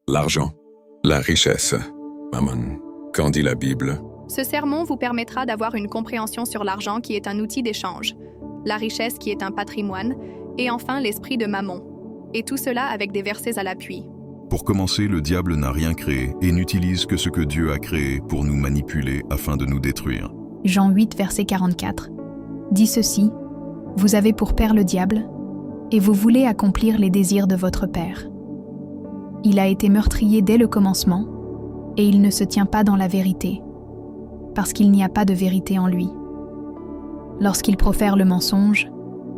L'argent, la richesse. Mammon, qu'en dit la Bible? Ce sermon vous permettra d'avoir une compréhension sur l'argent qui est un outil d'échange, la richesse qui est un patrimoine, et enfin l'esprit de Mammon. Et tout cela avec des versets à l'appui. Pour commencer, le diable n'a rien créé et n'utilise que ce que Dieu a créé pour nous manipuler afin de nous détruire. Jean 8, verset 44, dit ceci, « Vous avez pour père le diable, et vous voulez accomplir les désirs de votre père. Il a été meurtrier dès le commencement, et il ne se tient pas dans la vérité, parce qu'il n'y a pas de vérité en lui. Lorsqu'il profère le mensonge,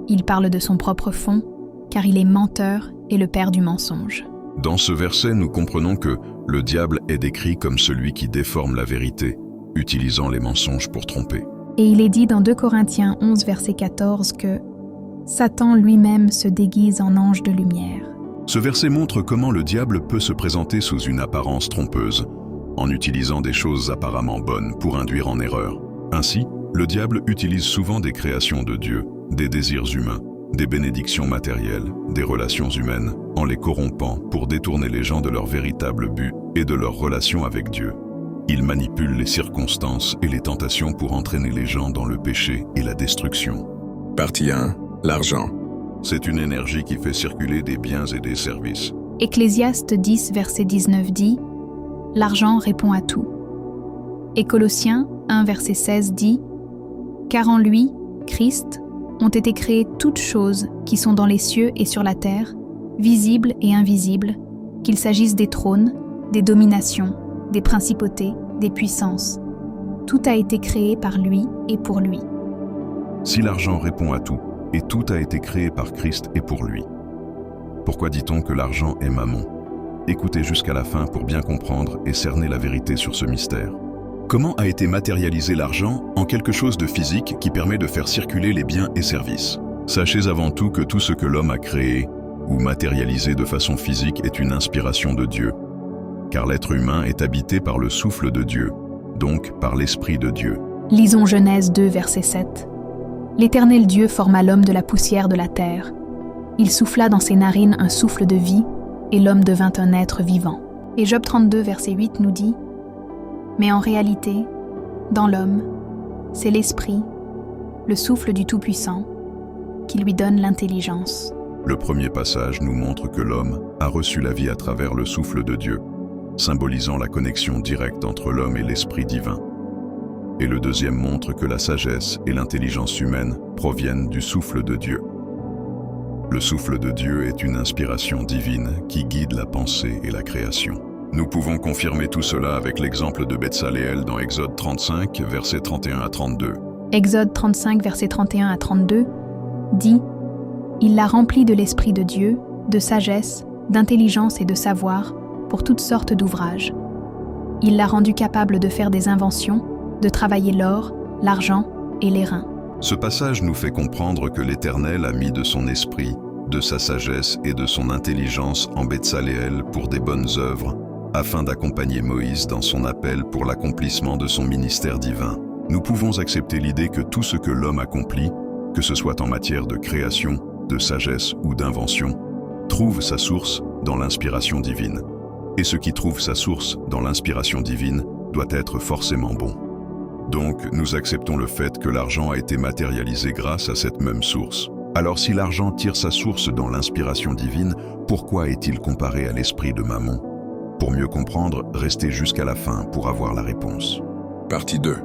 il parle de son propre fond, car il est menteur et le père du mensonge. » Dans ce verset, nous comprenons que le diable est décrit comme celui qui déforme la vérité, utilisant les mensonges pour tromper. Et il est dit dans 2 Corinthiens 11, verset 14 que Satan lui-même se déguise en ange de lumière. Ce verset montre comment le diable peut se présenter sous une apparence trompeuse, en utilisant des choses apparemment bonnes pour induire en erreur. Ainsi, le diable utilise souvent des créations de Dieu, des désirs humains, des bénédictions matérielles, des relations humaines, en les corrompant pour détourner les gens de leur véritable but et de leur relation avec Dieu. Il manipule les circonstances et les tentations pour entraîner les gens dans le péché et la destruction. Partie 1. L'argent. C'est une énergie qui fait circuler des biens et des services. Ecclésiaste 10, verset 19 dit « L'argent répond à tout ». Et Colossiens 1, verset 16 dit « Car en lui, Christ, ont été créées toutes choses qui sont dans les cieux et sur la terre, visibles et invisibles, qu'il s'agisse des trônes, des dominations, des principautés, des puissances. Tout a été créé par lui et pour lui. » Si l'argent répond à tout, et tout a été créé par Christ et pour lui. Pourquoi dit-on que l'argent est Mammon? Écoutez jusqu'à la fin pour bien comprendre et cerner la vérité sur ce mystère. Comment a été matérialisé l'argent en quelque chose de physique qui permet de faire circuler les biens et services? Sachez avant tout que tout ce que l'homme a créé ou matérialisé de façon physique est une inspiration de Dieu, car l'être humain est habité par le souffle de Dieu, donc par l'Esprit de Dieu. Lisons Genèse 2, verset 7. L'Éternel Dieu forma l'homme de la poussière de la terre. Il souffla dans ses narines un souffle de vie, et l'homme devint un être vivant. Et Job 32, verset 8 nous dit « Mais en réalité, dans l'homme, c'est l'Esprit, le souffle du Tout-Puissant, qui lui donne l'intelligence. » Le premier passage nous montre que l'homme a reçu la vie à travers le souffle de Dieu, symbolisant la connexion directe entre l'homme et l'Esprit divin. Et le deuxième montre que la sagesse et l'intelligence humaine proviennent du souffle de Dieu. Le souffle de Dieu est une inspiration divine qui guide la pensée et la création. Nous pouvons confirmer tout cela avec l'exemple de Betsaléel dans Exode 35, versets 31 à 32. Exode 35, versets 31 à 32 dit « Il l'a rempli de l'Esprit de Dieu, de sagesse, d'intelligence et de savoir, pour toutes sortes d'ouvrages. Il l'a rendu capable de faire des inventions, de travailler l'or, l'argent et l'airain. » Ce passage nous fait comprendre que l'Éternel a mis de son esprit, de sa sagesse et de son intelligence en Betsaléel pour des bonnes œuvres, afin d'accompagner Moïse dans son appel pour l'accomplissement de son ministère divin. Nous pouvons accepter l'idée que tout ce que l'homme accomplit, que ce soit en matière de création, de sagesse ou d'invention, trouve sa source dans l'inspiration divine. Et ce qui trouve sa source dans l'inspiration divine doit être forcément bon. Donc, nous acceptons le fait que l'argent a été matérialisé grâce à cette même source. Alors si l'argent tire sa source dans l'inspiration divine, pourquoi est-il comparé à l'esprit de Mammon? Pour mieux comprendre, restez jusqu'à la fin pour avoir la réponse. Partie 2.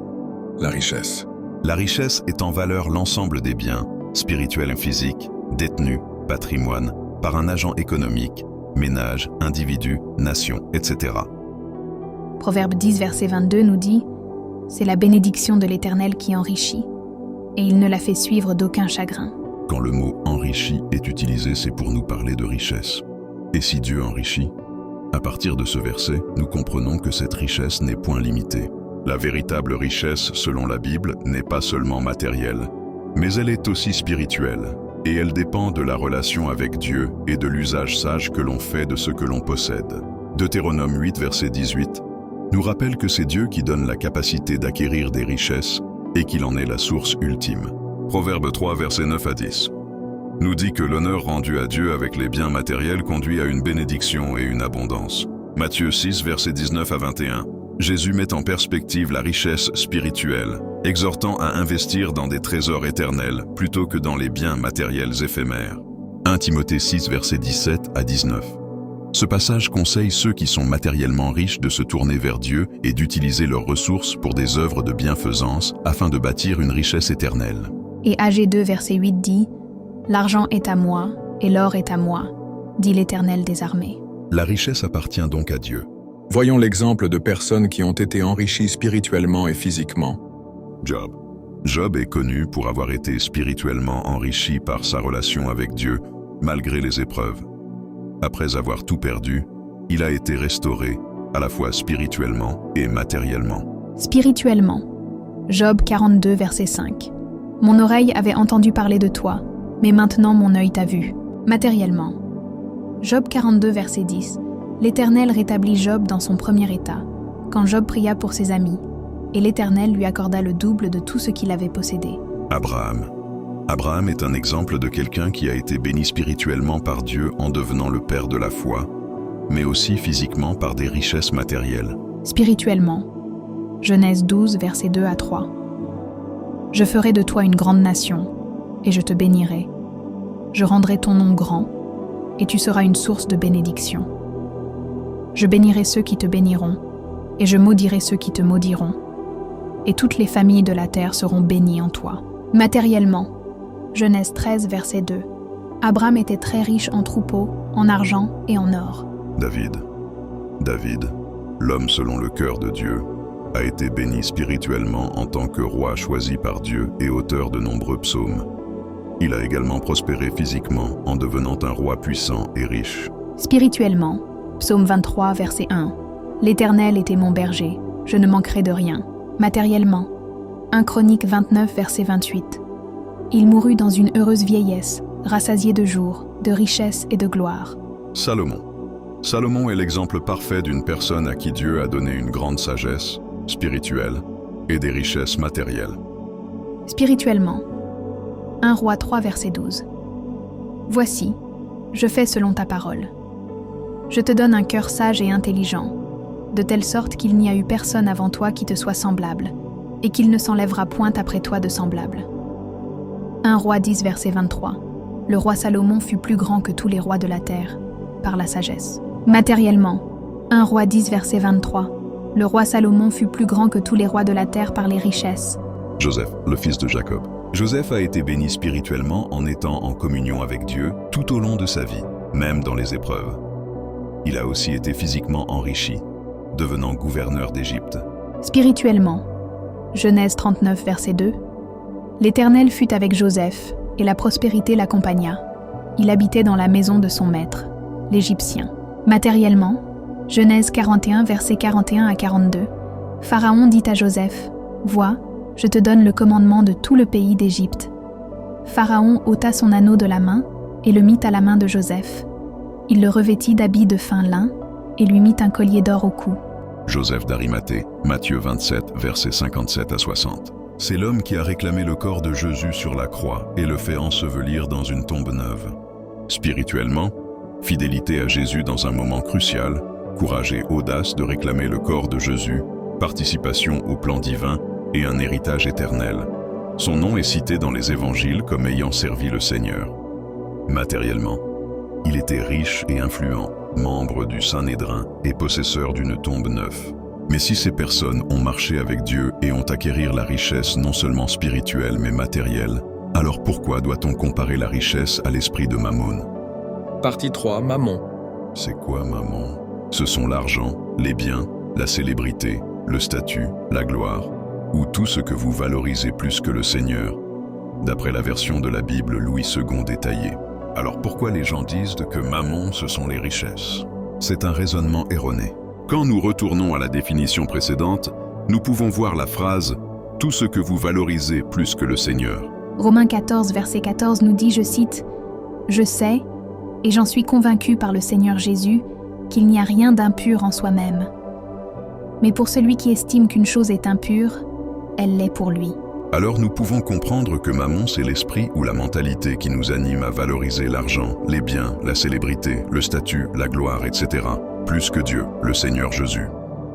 La richesse. La richesse est en valeur l'ensemble des biens, spirituels et physiques, détenus, patrimoine, par un agent économique, ménage, individu, nation, etc. Proverbe 10, verset 22 nous dit « C'est la bénédiction de l'Éternel qui enrichit, et il ne la fait suivre d'aucun chagrin. » Quand le mot « enrichi » est utilisé, c'est pour nous parler de richesse. Et si Dieu enrichit? À partir de ce verset, nous comprenons que cette richesse n'est point limitée. La véritable richesse, selon la Bible, n'est pas seulement matérielle, mais elle est aussi spirituelle, et elle dépend de la relation avec Dieu et de l'usage sage que l'on fait de ce que l'on possède. Deutéronome 8, verset 18, nous rappelle que c'est Dieu qui donne la capacité d'acquérir des richesses et qu'il en est la source ultime. Proverbe 3, versets 9 à 10, nous dit que l'honneur rendu à Dieu avec les biens matériels conduit à une bénédiction et une abondance. Matthieu 6, versets 19 à 21. Jésus met en perspective la richesse spirituelle, exhortant à investir dans des trésors éternels plutôt que dans les biens matériels éphémères. 1 Timothée 6, versets 17 à 19. Ce passage conseille ceux qui sont matériellement riches de se tourner vers Dieu et d'utiliser leurs ressources pour des œuvres de bienfaisance afin de bâtir une richesse éternelle. Et Ag 2, verset 8 dit « L'argent est à moi et l'or est à moi, dit l'Éternel des armées. » La richesse appartient donc à Dieu. Voyons l'exemple de personnes qui ont été enrichies spirituellement et physiquement. Job. Job est connu pour avoir été spirituellement enrichi par sa relation avec Dieu, malgré les épreuves. Après avoir tout perdu, il a été restauré, à la fois spirituellement et matériellement. Spirituellement, Job 42, verset 5. « Mon oreille avait entendu parler de toi, mais maintenant mon œil t'a vu. » Matériellement, Job 42, verset 10. L'Éternel rétablit Job dans son premier état, quand Job pria pour ses amis, et l'Éternel lui accorda le double de tout ce qu'il avait possédé. Abraham. Abraham est un exemple de quelqu'un qui a été béni spirituellement par Dieu en devenant le père de la foi, mais aussi physiquement par des richesses matérielles. Spirituellement, Genèse 12, versets 2 à 3. « Je ferai de toi une grande nation, et je te bénirai. Je rendrai ton nom grand, et tu seras une source de bénédiction. Je bénirai ceux qui te béniront, et je maudirai ceux qui te maudiront, et toutes les familles de la terre seront bénies en toi. » Matériellement, Genèse 13, verset 2. Abraham était très riche en troupeaux, en argent et en or. David, l'homme selon le cœur de Dieu, a été béni spirituellement en tant que roi choisi par Dieu et auteur de nombreux psaumes. Il a également prospéré physiquement en devenant un roi puissant et riche. Spirituellement, Psaume 23, verset 1. L'Éternel était mon berger, je ne manquerai de rien. Matériellement, 1 Chronique 29, verset 28. Il mourut dans une heureuse vieillesse, rassasié de jours, de richesse et de gloire. Salomon est l'exemple parfait d'une personne à qui Dieu a donné une grande sagesse spirituelle et des richesses matérielles. Spirituellement, 1 Roi 3, verset 12. Voici, je fais selon ta parole. Je te donne un cœur sage et intelligent, de telle sorte qu'il n'y a eu personne avant toi qui te soit semblable, et qu'il ne s'enlèvera point après toi de semblable. 1 Roi 10, verset 23. Le roi Salomon fut plus grand que tous les rois de la terre, par la sagesse. Matériellement, 1 Roi 10, verset 23. Le roi Salomon fut plus grand que tous les rois de la terre par les richesses. Joseph, le fils de Jacob. Joseph a été béni spirituellement en étant en communion avec Dieu tout au long de sa vie, même dans les épreuves. Il a aussi été physiquement enrichi, devenant gouverneur d'Égypte. Spirituellement, Genèse 39, verset 2. L'Éternel fut avec Joseph, et la prospérité l'accompagna. Il habitait dans la maison de son maître, l'Égyptien. Matériellement, Genèse 41, versets 41 à 42. Pharaon dit à Joseph, « Vois, je te donne le commandement de tout le pays d'Égypte. » Pharaon ôta son anneau de la main et le mit à la main de Joseph. Il le revêtit d'habits de fin lin et lui mit un collier d'or au cou. Joseph d'Arimathée, Matthieu 27, versets 57 à 60. C'est l'homme qui a réclamé le corps de Jésus sur la croix et le fait ensevelir dans une tombe neuve. Spirituellement, fidélité à Jésus dans un moment crucial, courage et audace de réclamer le corps de Jésus, participation au plan divin et un héritage éternel. Son nom est cité dans les évangiles comme ayant servi le Seigneur. Matériellement, il était riche et influent, membre du Saint-Nédrin et possesseur d'une tombe neuve. Mais si ces personnes ont marché avec Dieu et ont acquérir la richesse non seulement spirituelle mais matérielle, alors pourquoi doit-on comparer la richesse à l'esprit de Mammon? Partie 3, Mammon. C'est quoi Mammon? Ce sont l'argent, les biens, la célébrité, le statut, la gloire, ou tout ce que vous valorisez plus que le Seigneur, d'après la version de la Bible Louis II détaillée. Alors pourquoi les gens disent que Mammon, ce sont les richesses? C'est un raisonnement erroné. Quand nous retournons à la définition précédente, nous pouvons voir la phrase « tout ce que vous valorisez plus que le Seigneur ». Romains 14, verset 14 nous dit, je cite, « Je sais, et j'en suis convaincu par le Seigneur Jésus, qu'il n'y a rien d'impur en soi-même. Mais pour celui qui estime qu'une chose est impure, elle l'est pour lui. » Alors nous pouvons comprendre que Mammon, c'est l'esprit ou la mentalité qui nous anime à valoriser l'argent, les biens, la célébrité, le statut, la gloire, etc., plus que Dieu, le Seigneur Jésus.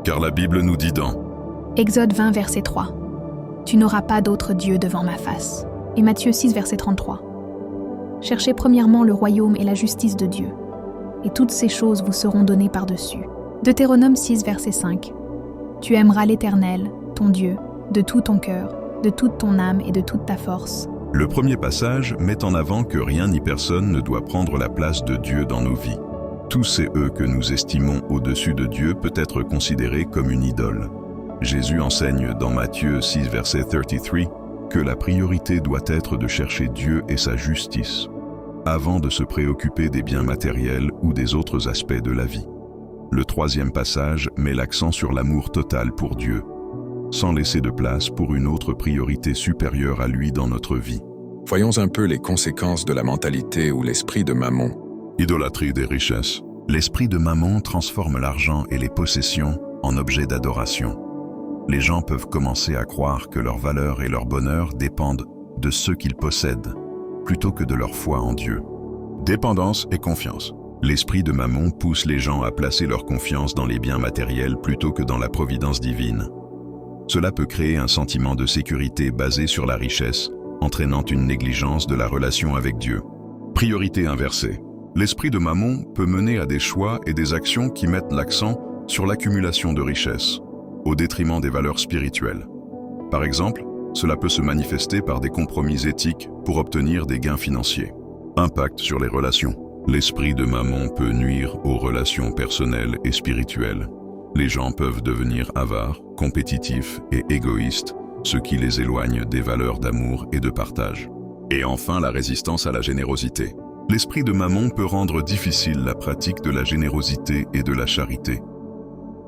Car la Bible nous dit dans Exode 20, verset 3. Tu n'auras pas d'autre Dieu devant ma face. Et Matthieu 6, verset 33. Cherchez premièrement le royaume et la justice de Dieu, et toutes ces choses vous seront données par-dessus. Deutéronome 6, verset 5. Tu aimeras l'Éternel, ton Dieu, de tout ton cœur, de toute ton âme et de toute ta force. Le premier passage met en avant que rien ni personne ne doit prendre la place de Dieu dans nos vies. Tous et eux que nous estimons au-dessus de Dieu peut être considéré comme une idole. Jésus enseigne dans Matthieu 6, verset 33, que la priorité doit être de chercher Dieu et sa justice, avant de se préoccuper des biens matériels ou des autres aspects de la vie. Le troisième passage met l'accent sur l'amour total pour Dieu, sans laisser de place pour une autre priorité supérieure à lui dans notre vie. Voyons un peu les conséquences de la mentalité ou l'esprit de Mammon. Idolâtrie des richesses. L'esprit de Mammon transforme l'argent et les possessions en objets d'adoration. Les gens peuvent commencer à croire que leur valeur et leur bonheur dépendent de ce qu'ils possèdent, plutôt que de leur foi en Dieu. Dépendance et confiance. L'esprit de Mammon pousse les gens à placer leur confiance dans les biens matériels plutôt que dans la providence divine. Cela peut créer un sentiment de sécurité basé sur la richesse, entraînant une négligence de la relation avec Dieu. Priorité inversée. L'esprit de Mammon peut mener à des choix et des actions qui mettent l'accent sur l'accumulation de richesses, au détriment des valeurs spirituelles. Par exemple, cela peut se manifester par des compromis éthiques pour obtenir des gains financiers. Impact sur les relations. L'esprit de Mammon peut nuire aux relations personnelles et spirituelles. Les gens peuvent devenir avares, compétitifs et égoïstes, ce qui les éloigne des valeurs d'amour et de partage. Et enfin, la résistance à la générosité. L'esprit de Mammon peut rendre difficile la pratique de la générosité et de la charité.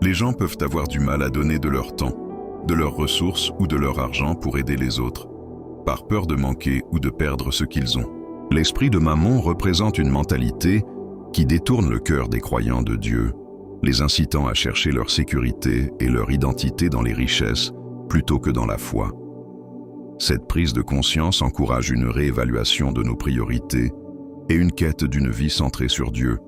Les gens peuvent avoir du mal à donner de leur temps, de leurs ressources ou de leur argent pour aider les autres, par peur de manquer ou de perdre ce qu'ils ont. L'esprit de Mammon représente une mentalité qui détourne le cœur des croyants de Dieu, les incitant à chercher leur sécurité et leur identité dans les richesses plutôt que dans la foi. Cette prise de conscience encourage une réévaluation de nos priorités et une quête d'une vie centrée sur Dieu,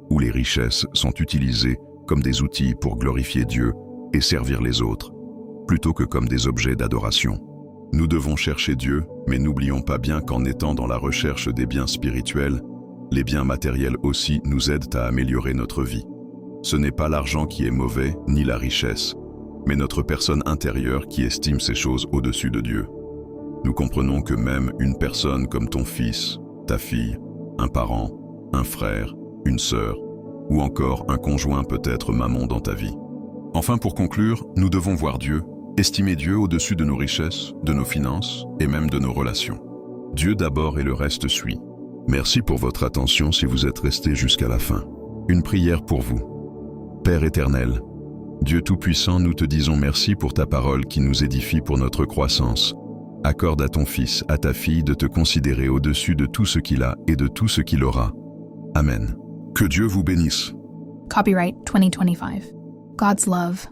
où les richesses sont utilisées comme des outils pour glorifier Dieu et servir les autres, plutôt que comme des objets d'adoration. Nous devons chercher Dieu, mais n'oublions pas bien qu'en étant dans la recherche des biens spirituels, les biens matériels aussi nous aident à améliorer notre vie. Ce n'est pas l'argent qui est mauvais, ni la richesse, mais notre personne intérieure qui estime ces choses au-dessus de Dieu. Nous comprenons que même une personne comme ton fils, ta fille, un parent, un frère, une sœur, ou encore un conjoint peut être Mammon dans ta vie. Enfin, pour conclure, nous devons voir Dieu, estimer Dieu au-dessus de nos richesses, de nos finances et même de nos relations. Dieu d'abord et le reste suit. Merci pour votre attention si vous êtes resté jusqu'à la fin. Une prière pour vous. Père éternel, Dieu Tout-Puissant, nous te disons merci pour ta parole qui nous édifie pour notre croissance. Accorde à ton fils, à ta fille de te considérer au-dessus de tout ce qu'il a et de tout ce qu'il aura. Amen. Que Dieu vous bénisse. Copyright 2025. God's love.